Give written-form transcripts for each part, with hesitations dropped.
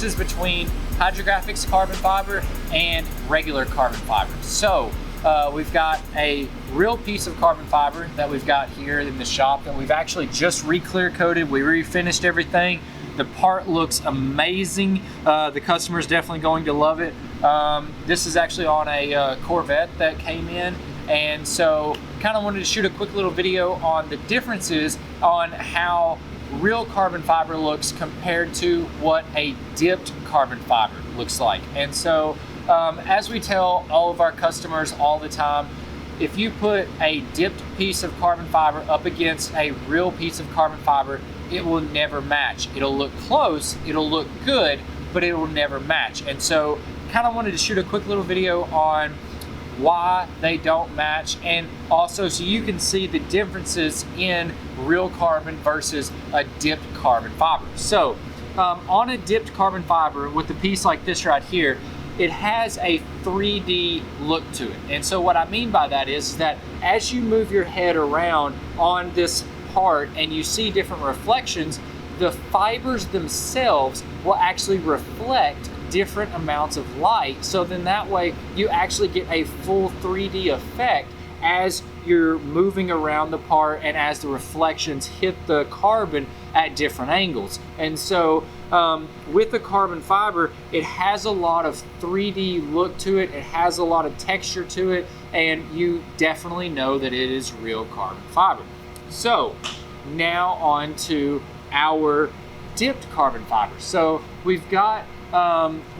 differences between Hydrographics carbon fiber and regular carbon fiber. So we've got a real piece of carbon fiber that we've got here in the shop that we've actually just re-clear coated. We refinished everything. The part looks amazing. The customer's definitely going to love it. This is actually on a Corvette that came in, and so kind of wanted to shoot a quick little video on the differences on how real carbon fiber looks compared to what a dipped carbon fiber looks like. And so as we tell all of our customers all the time, if you put a dipped piece of carbon fiber up against a real piece of carbon fiber, it will never match. It'll look close, it'll look good, but it will never match. And so kind of wanted to shoot a quick little video on why they don't match, and also so you can see the differences in real carbon versus a dipped carbon fiber. So on a dipped carbon fiber with a piece like this right here, it has a 3D look to it. And so what I mean by that is that as you move your head around on this part and you see different reflections, the fibers themselves will actually reflect different amounts of light. So then that way you actually get a full 3D effect as you're moving around the part and as the reflections hit the carbon at different angles. And so with the carbon fiber, it has a lot of 3D look to it, it has a lot of texture to it, and you definitely know that it is real carbon fiber. So now on to our dipped carbon fiber. So we've got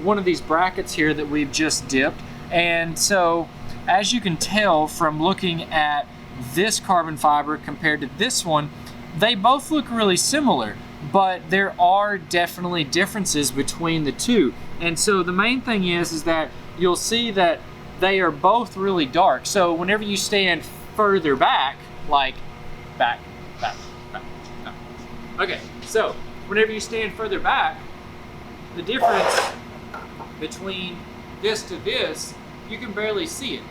one of these brackets here that we've just dipped, and so as you can tell from looking at this carbon fiber compared to this one, they both look really similar, but there are definitely differences between the two. And so the main thing is that you'll see that they are both really dark. So whenever you stand further back, like back. Okay, so whenever you stand further back, the difference between this to this, you can barely see it.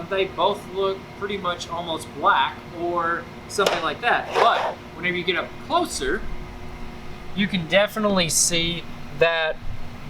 They both look pretty much almost black or something like that. But whenever you get up closer, you can definitely see that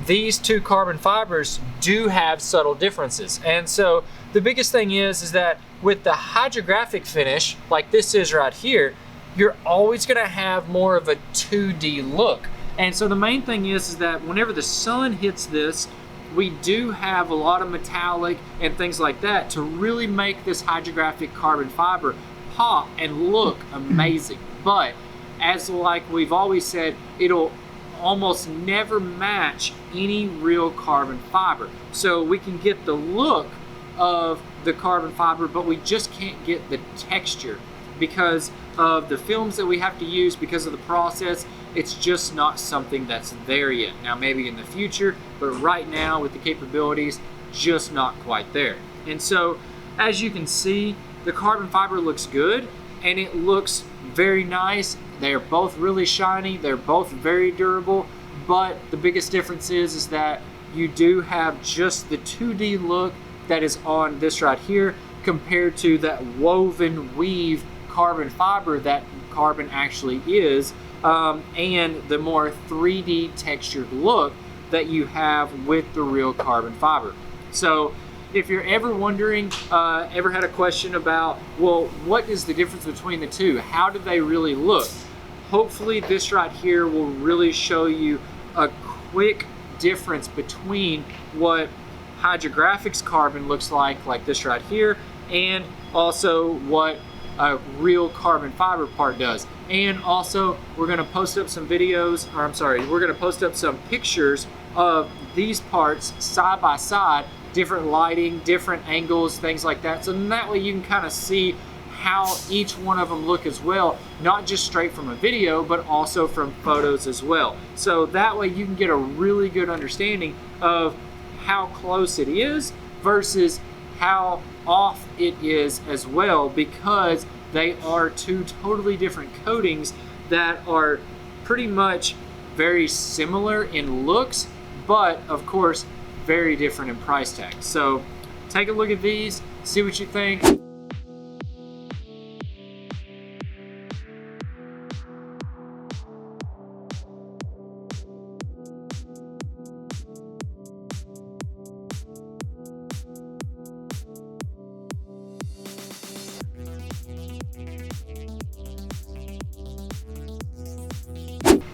these two carbon fibers do have subtle differences. And so the biggest thing is that with the hydrographic finish, like this is right here, you're always gonna have more of a 2D look. And so the main thing is that whenever the sun hits this, we do have a lot of metallic and things like that to really make this hydrographic carbon fiber pop and look amazing. But as like we've always said, it'll almost never match any real carbon fiber. So we can get the look of the carbon fiber, but we just can't get the texture because of the films that we have to use, because of the process. It's just not something that's there yet. Now maybe in the future, but right now with the capabilities, just not quite there. And so as you can see, the carbon fiber looks good and it looks very nice. They are both really shiny, they're both very durable, but the biggest difference is that you do have just the 2D look that is on this right here compared to that woven weave carbon fiber that carbon actually is, and the more 3D textured look that you have with the real carbon fiber. So if you're ever wondering, ever had a question about, well, what is the difference between the two? How do they really look? Hopefully this right here will really show you a quick difference between what Hydrographics carbon looks like this right here, and also what a real carbon fiber part does. And also we're going to post up some videos, or I'm sorry, we're going to post up some pictures of these parts side by side, different lighting, different angles, things like that. So that way you can kind of see how each one of them look as well, not just straight from a video, but also from photos as well. So that way you can get a really good understanding of how close it is versus how off it is as well, because they are two totally different coatings that are pretty much very similar in looks, but of course very different in price tag. So take a look at these, see what you think.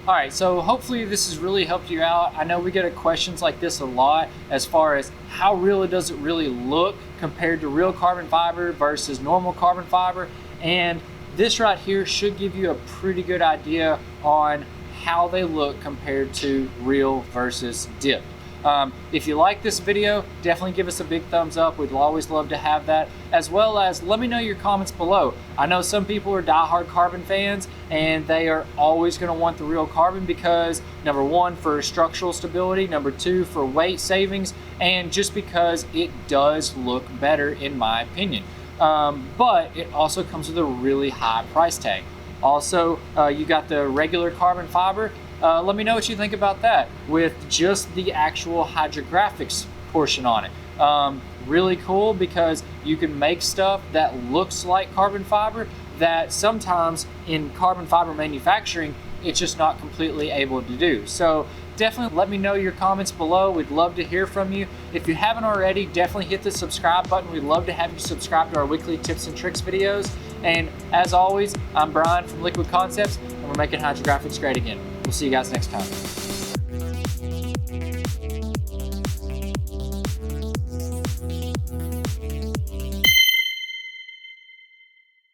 All right, so hopefully this has really helped you out. I know we get questions like this a lot as far as how real does it really look compared to real carbon fiber versus normal carbon fiber. And this right here should give you a pretty good idea on how they look compared to real versus dipped. If you like this video, definitely give us a big thumbs up. We'd always love to have that, as well as let me know your comments below. I know some people are diehard carbon fans and they are always going to want the real carbon because number one, for structural stability, number two, for weight savings, and just because it does look better in my opinion. But it also comes with a really high price tag. Also, you got the regular carbon fiber. Let me know what you think about that with just the actual Hydrographics portion on it. Really cool because you can make stuff that looks like carbon fiber that sometimes in carbon fiber manufacturing, it's just not completely able to do. So definitely let me know your comments below. We'd love to hear from you. If you haven't already, definitely hit the subscribe button. We'd love to have you subscribe to our weekly tips and tricks videos. And as always, I'm Brian from Liquid Concepts, and we're making hydrographics great again. We'll see you guys next time.